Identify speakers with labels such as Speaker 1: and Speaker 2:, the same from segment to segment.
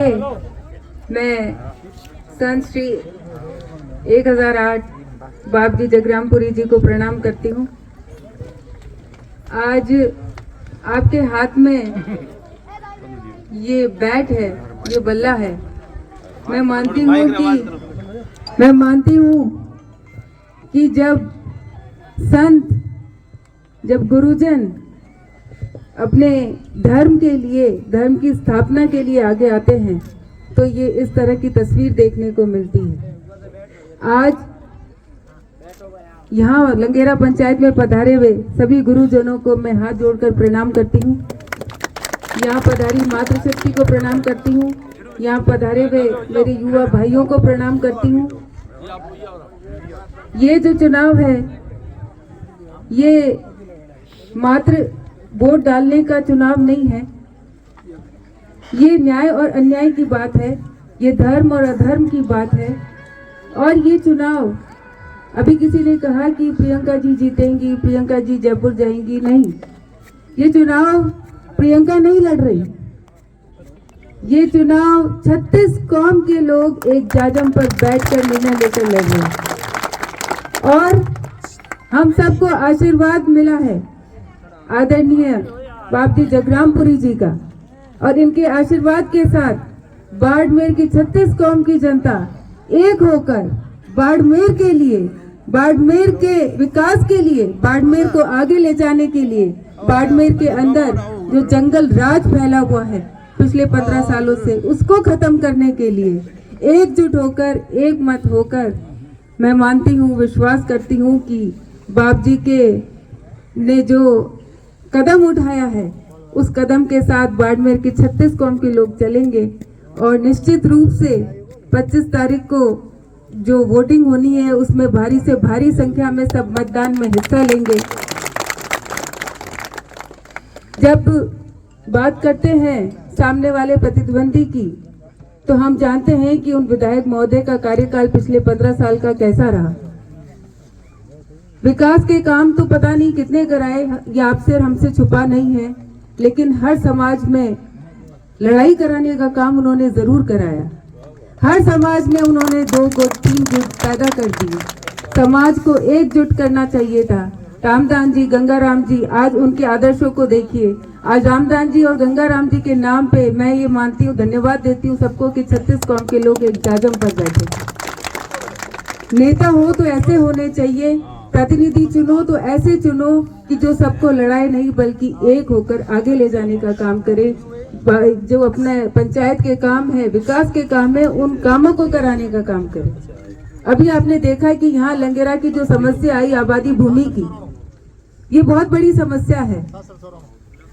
Speaker 1: मैं संत श्री 1008 बाप जी जगरामपुरी जी को प्रणाम करती हूँ। आज आपके हाथ में ये बैट है, ये बल्ला है। मैं मानती हूँ कि जब गुरुजन अपने धर्म के लिए, धर्म की स्थापना के लिए आगे आते हैं तो ये इस तरह की तस्वीर देखने को मिलती है। आज यहाँ लंगेरा पंचायत में पधारे हुए सभी गुरुजनों को मैं हाथ जोड़कर प्रणाम करती हूँ। यहाँ पधारी मातृशक्ति को प्रणाम करती हूँ। यहाँ पधारे हुए मेरे युवा भाइयों को प्रणाम करती हूँ। ये जो चुनाव है, ये मात्र वोट डालने का चुनाव नहीं है। ये न्याय और अन्याय की बात है, ये धर्म और अधर्म की बात है। और ये चुनाव, अभी किसी ने कहा कि प्रियंका जी जीतेंगी, प्रियंका जी जयपुर जाएंगी। नहीं, ये चुनाव प्रियंका नहीं लड़ रही। ये चुनाव 36 कौम के लोग एक जाजम पर बैठकर निर्णय लेकर लड़ रहे हैं और हम सबको आशीर्वाद मिला है आदरणीय बाप जी जगरामपुरी जी का। और इनके आशीर्वाद के साथ बाड़मेर की 36 कौम की जनता एक होकर बाड़मेर के लिए, बाड़मेर के विकास के लिए, बाड़मेर को आगे ले जाने के लिए, बाड़मेर के अंदर जो जंगल राज फैला हुआ है पिछले 15 सालों से, उसको खत्म करने के लिए एकजुट होकर, एक मत होकर, मैं मानती हूँ, विश्वास करती हूँ कि बाप जी के ने जो कदम उठाया है उस कदम के साथ बाड़मेर के 36 कौम के लोग चलेंगे। और निश्चित रूप से 25 तारीख को जो वोटिंग होनी है उसमें भारी से भारी संख्या में सब मतदान में हिस्सा लेंगे। जब बात करते हैं सामने वाले प्रतिद्वंदी की, तो हम जानते हैं कि उन विधायक महोदय का कार्यकाल पिछले 15 साल का कैसा रहा। विकास के काम तो पता नहीं कितने कराए, ये आपसे और हमसे छुपा नहीं है, लेकिन हर समाज में लड़ाई कराने का काम उन्होंने जरूर कराया। हर समाज में उन्होंने 2 गुट 3 गुट पैदा कर दिए। समाज को एकजुट करना चाहिए था। रामदान जी, गंगाराम जी, आज उनके आदर्शों को देखिए। आज रामदान जी और गंगाराम जी के नाम पे मैं ये मानती हूँ, धन्यवाद देती हूँ सबको कि 36 कौम के लोग एक जाजम पर बैठे। नेता हो तो ऐसे होने चाहिए, प्रतिनिधि चुनो तो ऐसे चुनो कि जो सबको लड़ाए नहीं बल्कि एक होकर आगे ले जाने का काम करे। जो अपने पंचायत के काम है, विकास के काम है, उन कामों को कराने का काम करे। अभी आपने देखा कि यहाँ लंगेरा की जो समस्या आई आबादी भूमि की, ये बहुत बड़ी समस्या है।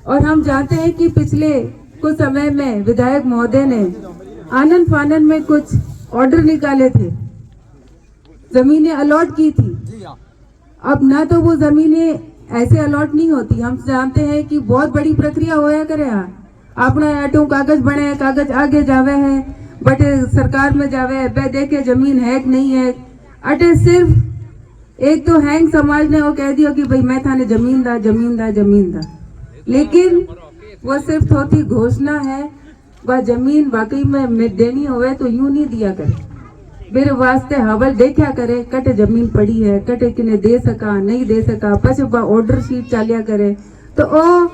Speaker 1: और हम जानते हैं कि पिछले कुछ समय में विधायक महोदय ने आनन फानन में कुछ ऑर्डर निकाले थे, जमीनें अलॉट की थी। अब ना तो वो जमीनें ऐसे अलॉट नहीं होती। हम जानते हैं कि बहुत बड़ी प्रक्रिया होया करे। अपना आटो कागज बने, कागज आगे जावे है, बट सरकार में जावे बे देखे जमीन है कि नहीं है। अटे सिर्फ एक तो हैंग समाज ने वो कह दिया कि भाई मैं थाने जमीन दा, जमीन दा, जमीन दा, लेकिन वो सिर्फ थोड़ी घोषणा है। वह जमीन वाकई में देनी होवे तो यूं नहीं दिया करे। मेरे वास्ते हवल देखा करे, कटे जमीन पड़ी है, कटे किने दे सका, नहीं दे सका, पछबा ऑर्डर शीट चालिया करे। तो ओ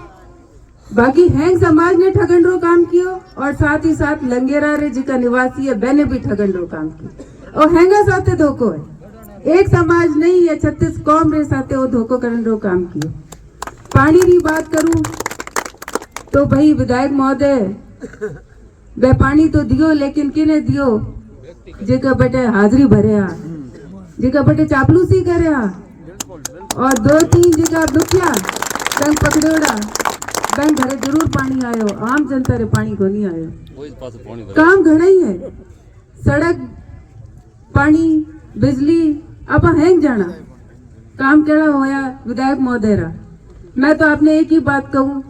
Speaker 1: बाकी हैंग समाज ने ठगंडरो काम कियो और साथ ही साथ लंगेरा रे जिका निवासी है मैंने भी ठगंडरो काम किया। और हैंगा साथे धोखो है, एक समाज नहीं है, 36 कौम रे साथे वो धोखो करंडरो काम कियो। पानी की बात करूं तो भाई विधायक महोदय वे पानी तो दियो, लेकिन किने दियो? जेका बटे हाजिरी भरे, जेका बटे चापलूसी करे, और 2-3 जगह दुखिया बैंक पकड़ोड़ा, बैंक घरे जरूर पानी आयो, आम जनता रे पानी को नहीं आयो। काम घना ही है, सड़क, पानी, बिजली, आप हैंग जाना काम केड़ा होया विधायक महोदय रा। मैं तो आपने एक ही बात कहूँ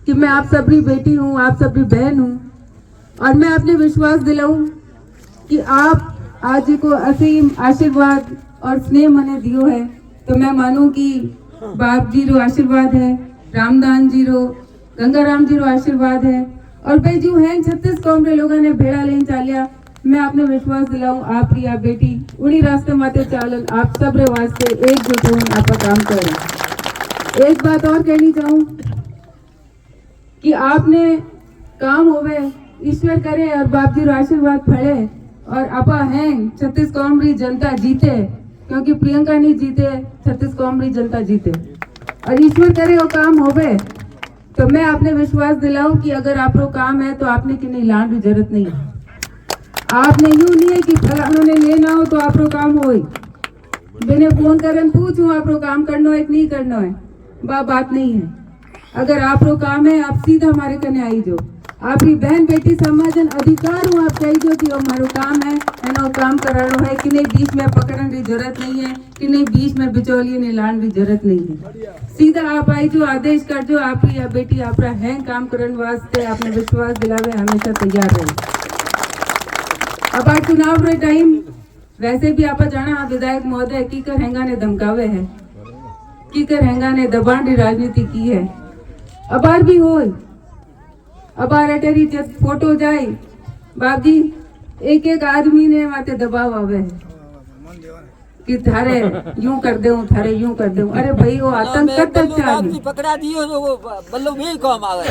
Speaker 1: कि मैं आप सबरी बेटी हूँ, आप सबरी बहन हूँ, और मैं आपने विश्वास दिलाऊं कि आप आज को असीम आशीर्वाद और स्नेह मने दियो है, तो मैं मानूं कि बाप जी रो आशीर्वाद है, रामदान जी रो, गंगाराम जी रो आशीर्वाद है, और भाई जो हैं 36 कौम रे लोगों ने भेड़ा लेन चालिया, मैं आपने विश्वास दिलाऊं आप री आप बेटी उन्हीं रास्ते माते चालन आप सब रे वास्ते एकजुट होकर आपका काम करें। एक बात और कहनी चाहूं कि आपने काम होवे ईश्वर करे और बाप जी आशीर्वाद फले और आपा हैं 36 कौम री जनता जीते, क्योंकि प्रियंका नहीं जीते 36 कौम री जनता जीते और ईश्वर करे वो काम होवे। तो मैं आपने विश्वास दिलाऊं कि अगर आप रो काम है तो आपने कि नहीं लान की जरूरत नहीं है। आपने यूं नहीं है कि फलानों ने लेना हो तो आप रो काम हो, मैंने फोन करन पूछूं आप रो काम करना है कि नहीं करना है, बात नहीं है। अगर आप रो काम है आप सीधा हमारे कने आई जो, आपकी बहन बेटी समाजन अधिकार हूँ आप कही जो कि हमारो काम है ना काम करानो है कि नहीं, बीच में पकड़ने की जरूरत नहीं है कि नहीं, बीच में बिचौलिए ने लाने की जरूरत नहीं है। सीधा आप आई जो आदेश कर जो आपकी या बेटी आपरा है काम करने वास्ते आपने विश्वास दिलावे हमेशा तैयार रहे। अब आज चुनाव रे टाइम वैसे भी आप जाना विधायक महोदय कीकर हेंगा ने धमकावे है, कीकर हेंगा ने दबाण की राजनीति की है। अबार भी हो अबार अटेरी जब फोटो जाए बाप जी एक एक आदमी ने माते दबाव आवे है कि थारे यूं कर दूं थारे यूं कर दूं। अरे भाई वो आतंक कब तक चाहिए,
Speaker 2: पकड़ा दियो तो वो बल्लो भी काम आवे।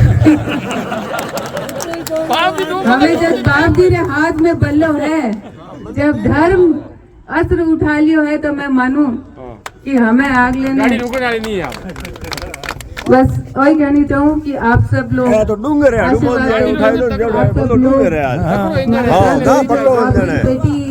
Speaker 1: हमें जब बाप जी रे हाथ में बल्लो है, जब धर्म अस्त्र उठा लियो है तो मैं मानूं कि हमें आग लेने बस वही कहनी चाहूँ कि आप सब लोग
Speaker 3: तो डूंगर है,
Speaker 1: आशीर्वाद
Speaker 3: उठाए लो,
Speaker 1: आप सब लोग
Speaker 3: डूंगर है आज। हाँ, हाँ, पल्लो बंधन है।
Speaker 1: बेटी